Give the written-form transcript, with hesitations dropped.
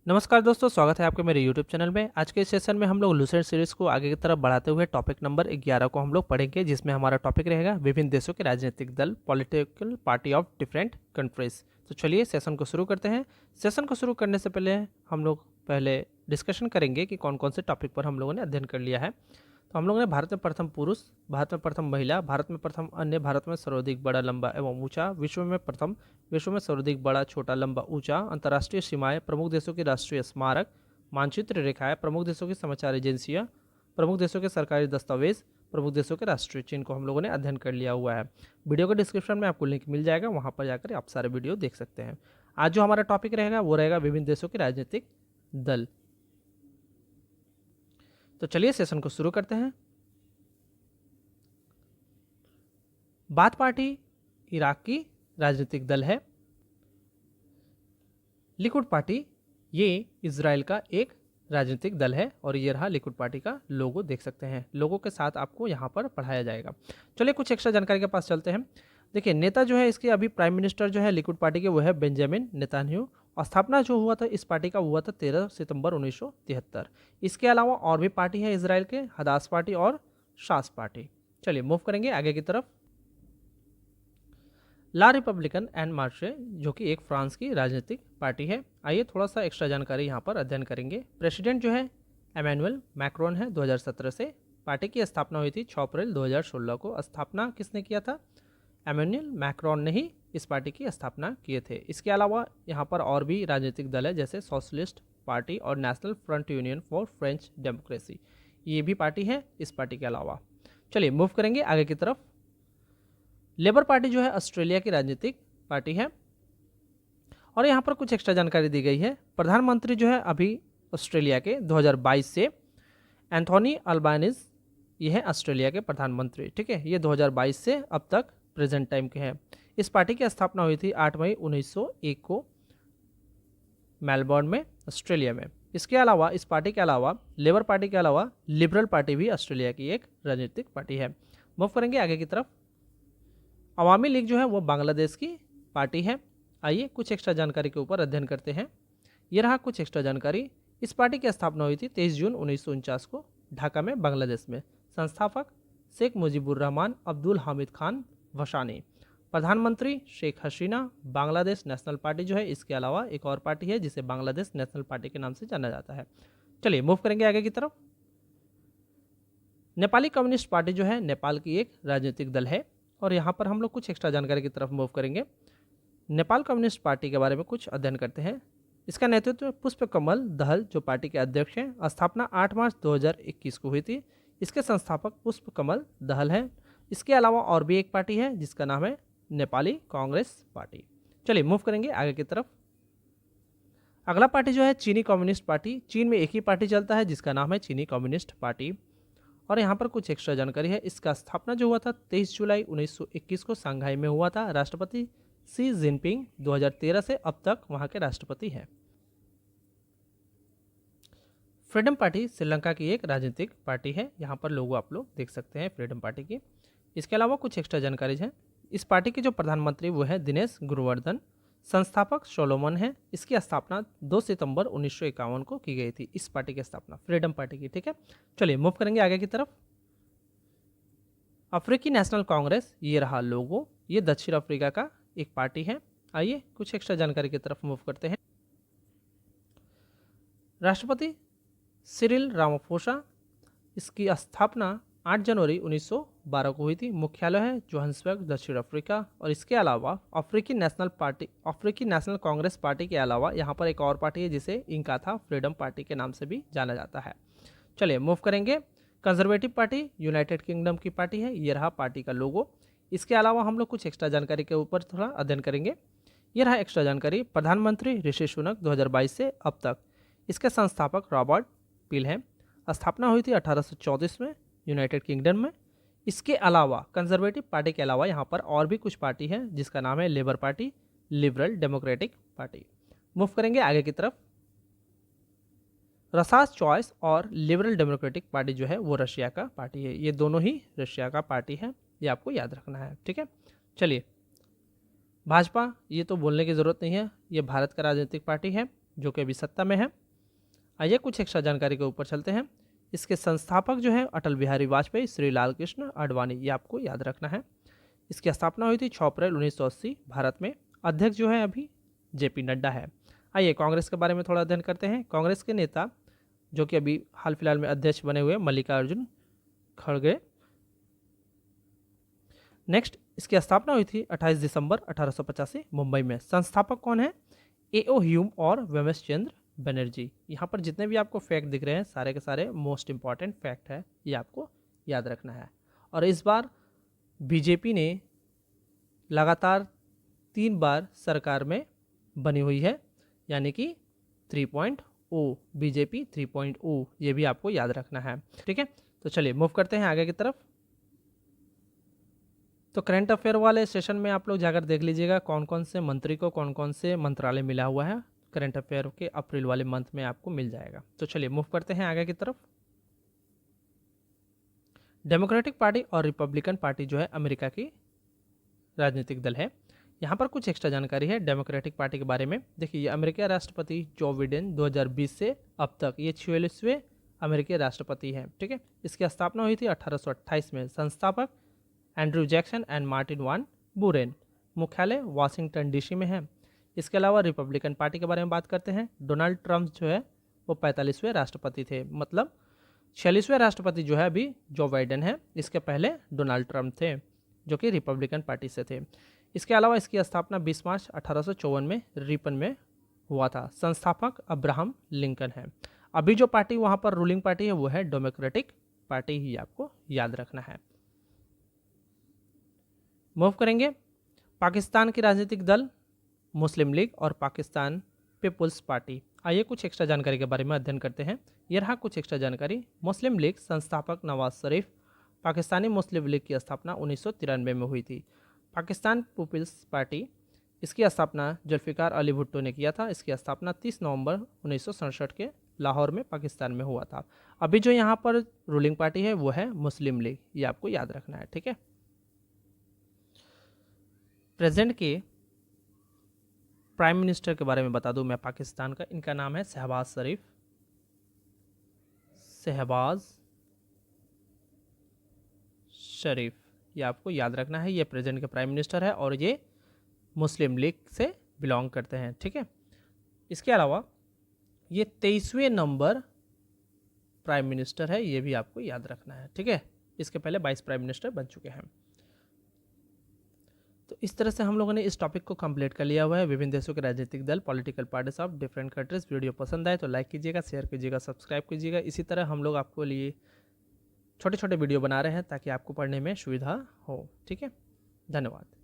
नमस्कार दोस्तों, स्वागत है आपके मेरे YouTube चैनल में। आज के इस सेशन में हम लोग लूसेंट सीरीज को आगे की तरफ बढ़ाते हुए टॉपिक नंबर 11 को हम लोग पढ़ेंगे, जिसमें हमारा टॉपिक रहेगा विभिन्न देशों के राजनीतिक दल, political party of different countries. तो चलिए सेशन को शुरू करते हैं। सेशन को शुरू करने से पहले हम लोग पहले डिस्कशन करेंगे कि कौन कौन से टॉपिक पर हम लोगों ने अध्ययन कर लिया है। तो हम लोगों ने भारत में प्रथम पुरुष, भारत में प्रथम महिला, भारत में प्रथम अन्य, भारत में सर्वाधिक बड़ा लंबा एवं ऊंचा, विश्व में प्रथम, विश्व में सर्वाधिक बड़ा छोटा लंबा ऊंचा, अंतर्राष्ट्रीय सीमाएं, प्रमुख देशों की राष्ट्रीय स्मारक, मानचित्र रेखाएं, प्रमुख देशों की समाचार एजेंसियां, प्रमुख देशों के सरकारी दस्तावेज, प्रमुख देशों के राष्ट्रीय चिन्ह को हम लोगों ने अध्ययन कर लिया हुआ है। वीडियो के डिस्क्रिप्शन में आपको लिंक मिल जाएगा, वहां पर जाकर आप सारे वीडियो देख सकते हैं। आज जो हमारा टॉपिक रहेगा वो रहेगा विभिन्न देशों के राजनीतिक दल। तो चलिए सेशन को शुरू करते हैं। बाथ पार्टी इराक की राजनीतिक दल है। लिकुड पार्टी ये इजराइल का एक राजनीतिक दल है और ये रहा लिकुड पार्टी का लोगो, देख सकते हैं। लोगो के साथ आपको यहाँ पर पढ़ाया जाएगा। चलिए कुछ एक्स्ट्रा जानकारी के पास चलते हैं। देखिए, नेता जो है इसके अभी प्राइम मिनिस्टर जो है लिकुड पार्टी के वो है बेंजामिन नेतान्याहू। और स्थापना जो हुआ था इस पार्टी का हुआ था 13 सितंबर 1973। इसके अलावा और भी पार्टी है इजराइल के, हदास पार्टी और शास पार्टी। चलिए मूव करेंगे आगे की तरफ। ला रिपब्लिकन एंड मार्शे जो कि एक फ्रांस की राजनीतिक पार्टी है। आइए थोड़ा सा एक्स्ट्रा जानकारी यहाँ पर अध्ययन करेंगे। प्रेसिडेंट जो है एमैनुअल मैक्रोन है 2017 से। पार्टी की स्थापना हुई थी 6 अप्रैल 2016 को। स्थापना किसने किया था? एमैनुअल मैक्रोन ने ही इस पार्टी की स्थापना किए थे। इसके अलावा यहाँ पर और भी राजनीतिक दल है, जैसे सोशलिस्ट पार्टी और national front union for French democracy, ये भी पार्टी है इस पार्टी के अलावा। चलिए मूव करेंगे आगे की तरफ। लेबर पार्टी जो है ऑस्ट्रेलिया की राजनीतिक पार्टी है और यहाँ पर कुछ एक्स्ट्रा जानकारी दी गई है। प्रधानमंत्री जो है अभी ऑस्ट्रेलिया के 2022 से एंथोनी अल्बानीज, ये है ऑस्ट्रेलिया के प्रधानमंत्री। ठीक है, ये 2022 से अब तक प्रेजेंट टाइम के हैं। इस पार्टी की स्थापना हुई थी 8 मई 1901 को मेलबर्न में, ऑस्ट्रेलिया में। इसके अलावा इस पार्टी के अलावा, लेबर पार्टी के अलावा, लिबरल पार्टी भी ऑस्ट्रेलिया की एक राजनीतिक पार्टी है। मूव करेंगे आगे की तरफ। अवामी लीग जो है वो बांग्लादेश की पार्टी है। आइए कुछ एक्स्ट्रा जानकारी के ऊपर अध्ययन करते हैं। ये रहा कुछ एक्स्ट्रा जानकारी। इस पार्टी की स्थापना हुई थी 23 जून 1949 को ढाका में, बांग्लादेश में। संस्थापक शेख मुजीबुर रहमान अब्दुल हामिद खान वशानी। प्रधानमंत्री शेख हसीना। बांग्लादेश नेशनल पार्टी जो है, इसके अलावा एक और पार्टी है जिसे बांग्लादेश नेशनल पार्टी के नाम से जाना जाता है। चलिए मूव करेंगे आगे की तरफ। नेपाली कम्युनिस्ट पार्टी जो है नेपाल की एक राजनीतिक दल है और यहाँ पर हम लोग कुछ एक्स्ट्रा जानकारी की तरफ मूव करेंगे। नेपाल कम्युनिस्ट पार्टी के बारे में कुछ अध्ययन करते हैं। इसका नेतृत्व पुष्प कमल दहल जो पार्टी के अध्यक्ष हैं। स्थापना 8 मार्च 2021 को हुई थी। इसके संस्थापक पुष्प कमल दहल हैं। इसके अलावा और भी एक पार्टी है जिसका नाम है नेपाली कांग्रेस पार्टी। चलिए मूव करेंगे आगे की तरफ। अगला पार्टी जो है चीनी कम्युनिस्ट पार्टी। चीन में एक ही पार्टी चलता है जिसका नाम है चीनी कम्युनिस्ट पार्टी और यहाँ पर कुछ एक्स्ट्रा जानकारी है। इसका स्थापना जो हुआ था 23 जुलाई 1921 को शंघाई में हुआ था। राष्ट्रपति शी जिनपिंग 2013 से अब तक वहाँ के राष्ट्रपति हैं। फ्रीडम पार्टी श्रीलंका की एक राजनीतिक पार्टी है। यहाँ पर लोगो आप लोग देख सकते हैं फ्रीडम पार्टी की। इसके अलावा कुछ एक्स्ट्रा जानकारी है। इस पार्टी के जो प्रधानमंत्री वो है दिनेश गुरुवर्धन। संस्थापक सोलोमन है। इसकी स्थापना 2 सितंबर 1951 को की गई थी। इस पार्टी की स्थापना फ्रीडम पार्टी की। ठीक है, चलिए मूव करेंगे आगे की तरफ। अफ्रीकी नेशनल कांग्रेस, ये रहा लोगो। ये दक्षिण अफ्रीका का एक पार्टी है। आइए कुछ एक्स्ट्रा जानकारी की तरफ मूव करते हैं। राष्ट्रपति सिरिल रामाफोसा। इसकी स्थापना 8 जनवरी 1912 को हुई थी। मुख्यालय है जोहान्सबर्ग, दक्षिण अफ्रीका। और इसके अलावा अफ्रीकी नेशनल कांग्रेस पार्टी के अलावा यहाँ पर एक और पार्टी है जिसे इंकाथा फ्रीडम पार्टी के नाम से भी जाना जाता है। चलिए मूव करेंगे। कंजर्वेटिव पार्टी यूनाइटेड किंगडम की पार्टी है। ये रहा पार्टी का लोगो। इसके अलावा हम लोग कुछ एक्स्ट्रा जानकारी के ऊपर थोड़ा अध्ययन करेंगे। ये रहा एक्स्ट्रा जानकारी। प्रधानमंत्री ऋषि सुनक 2022 से अब तक। इसके संस्थापक रॉबर्ट पील हैं। स्थापना हुई थी 1834 में यूनाइटेड किंगडम में। इसके अलावा कंजर्वेटिव पार्टी के अलावा यहाँ पर और भी कुछ पार्टी है जिसका नाम है labour party, liberal democratic party. Move करेंगे आगे की तरफ। रसास चॉइस और लिबरल डेमोक्रेटिक पार्टी जो है वो रशिया का पार्टी है। ये दोनों ही रशिया का पार्टी है, ये आपको याद रखना है। ठीक है, चलिए भाजपा, ये तो बोलने की ज़रूरत नहीं है, ये भारत का राजनीतिक पार्टी है। जो कि अभी सत्ता में है। आइए कुछ एक्स्ट्रा जानकारी के ऊपर चलते हैं। इसके संस्थापक जो है अटल बिहारी वाजपेयी, श्री लाल कृष्ण आडवाणी, ये आपको याद रखना है। इसकी स्थापना हुई थी 6 अप्रैल 1980 भारत में। अध्यक्ष जो है अभी जेपी नड्डा है। आइए कांग्रेस के बारे में थोड़ा अध्ययन करते हैं। कांग्रेस के नेता जो कि अभी हाल फिलहाल में अध्यक्ष बने हुए मल्लिकार्जुन खड़गे। नेक्स्ट, इसकी स्थापना हुई थी 28 दिसंबर 1885 मुंबई में। संस्थापक कौन है? एओ ह्यूम और वेमस चंद्र बनर्जी। यहाँ पर जितने भी आपको फैक्ट दिख रहे हैं सारे के सारे मोस्ट इंपॉर्टेंट फैक्ट है, ये आपको याद रखना है। और इस बार बीजेपी ने लगातार 3 बार सरकार में बनी हुई है, यानी कि 3.0 बीजेपी 3.0, ये भी आपको याद रखना है। ठीक है, तो चलिए मूव करते हैं आगे की तरफ। तो करंट अफेयर वाले सेशन में आप लोग जाकर देख लीजिएगा कौन कौन से मंत्री को कौन कौन से मंत्रालय मिला हुआ है। करंट अफेयर के अप्रैल वाले मंथ में आपको मिल जाएगा। तो चलिए मूव करते हैं आगे की तरफ। डेमोक्रेटिक पार्टी और रिपब्लिकन पार्टी जो है अमेरिका की राजनीतिक दल है। यहाँ पर कुछ एक्स्ट्रा जानकारी है डेमोक्रेटिक पार्टी के बारे में। देखिए, ये अमेरिकी राष्ट्रपति जो बिडेन 2020 से अब तक ये 46वें अमेरिकी राष्ट्रपति हैं। ठीक है, इसकी स्थापना हुई थी 1828 में। संस्थापक Andrew Jackson and Martin one Buren. मुख्यालय वाशिंगटन डीसी में है। इसके अलावा रिपब्लिकन पार्टी के बारे में बात करते हैं। डोनाल्ड ट्रंप जो है वो 45वें राष्ट्रपति थे, मतलब 46वें राष्ट्रपति जो है अभी जो बाइडेन है। इसके पहले डोनाल्ड ट्रंप थे जो कि रिपब्लिकन पार्टी से थे। इसके अलावा इसकी स्थापना 20 मार्च 1854 में रिपन में हुआ था। संस्थापक अब्राहम लिंकन है। अभी जो पार्टी वहाँ पर रूलिंग पार्टी है वो है डेमोक्रेटिक पार्टी, ही आपको याद रखना है। मूव करेंगे। पाकिस्तान की राजनीतिक दल मुस्लिम लीग और पाकिस्तान पीपुल्स पार्टी। आइए कुछ एक्स्ट्रा जानकारी के बारे में अध्ययन करते हैं। यह रहा कुछ एक्स्ट्रा जानकारी। मुस्लिम लीग संस्थापक नवाज शरीफ। पाकिस्तानी मुस्लिम लीग की स्थापना 1993 में हुई थी। पाकिस्तान पीपुल्स पार्टी, इसकी स्थापना जुल्फिकार अली भुट्टो ने किया था। इसकी स्थापना 30 नवंबर 1967 के लाहौर में पाकिस्तान में हुआ था। अभी जो यहाँ पर रूलिंग पार्टी है वो है मुस्लिम लीग, ये आपको याद रखना है। ठीक है, प्रेजेंट के प्राइम मिनिस्टर के बारे में बता दूं मैं पाकिस्तान का। इनका नाम है शहबाज शरीफ, शहबाज शरीफ, ये आपको याद रखना है। ये प्रेजेंट के प्राइम मिनिस्टर है और ये मुस्लिम लीग से बिलोंग करते हैं। ठीक है, इसके अलावा ये 23वें नंबर प्राइम मिनिस्टर है, ये भी आपको याद रखना है। ठीक है, इसके पहले 22 प्राइम मिनिस्टर बन चुके हैं। तो इस तरह से हम लोगों ने इस टॉपिक को कंप्लीट कर लिया हुआ है। विभिन्न देशों के राजनीतिक दल, political parties of different countries. Video पसंद आए तो लाइक कीजिएगा, शेयर कीजिएगा, सब्सक्राइब कीजिएगा। इसी तरह हम लोग आपको लिए छोटे छोटे वीडियो बना रहे हैं ताकि आपको पढ़ने में सुविधा हो। ठीक है, धन्यवाद।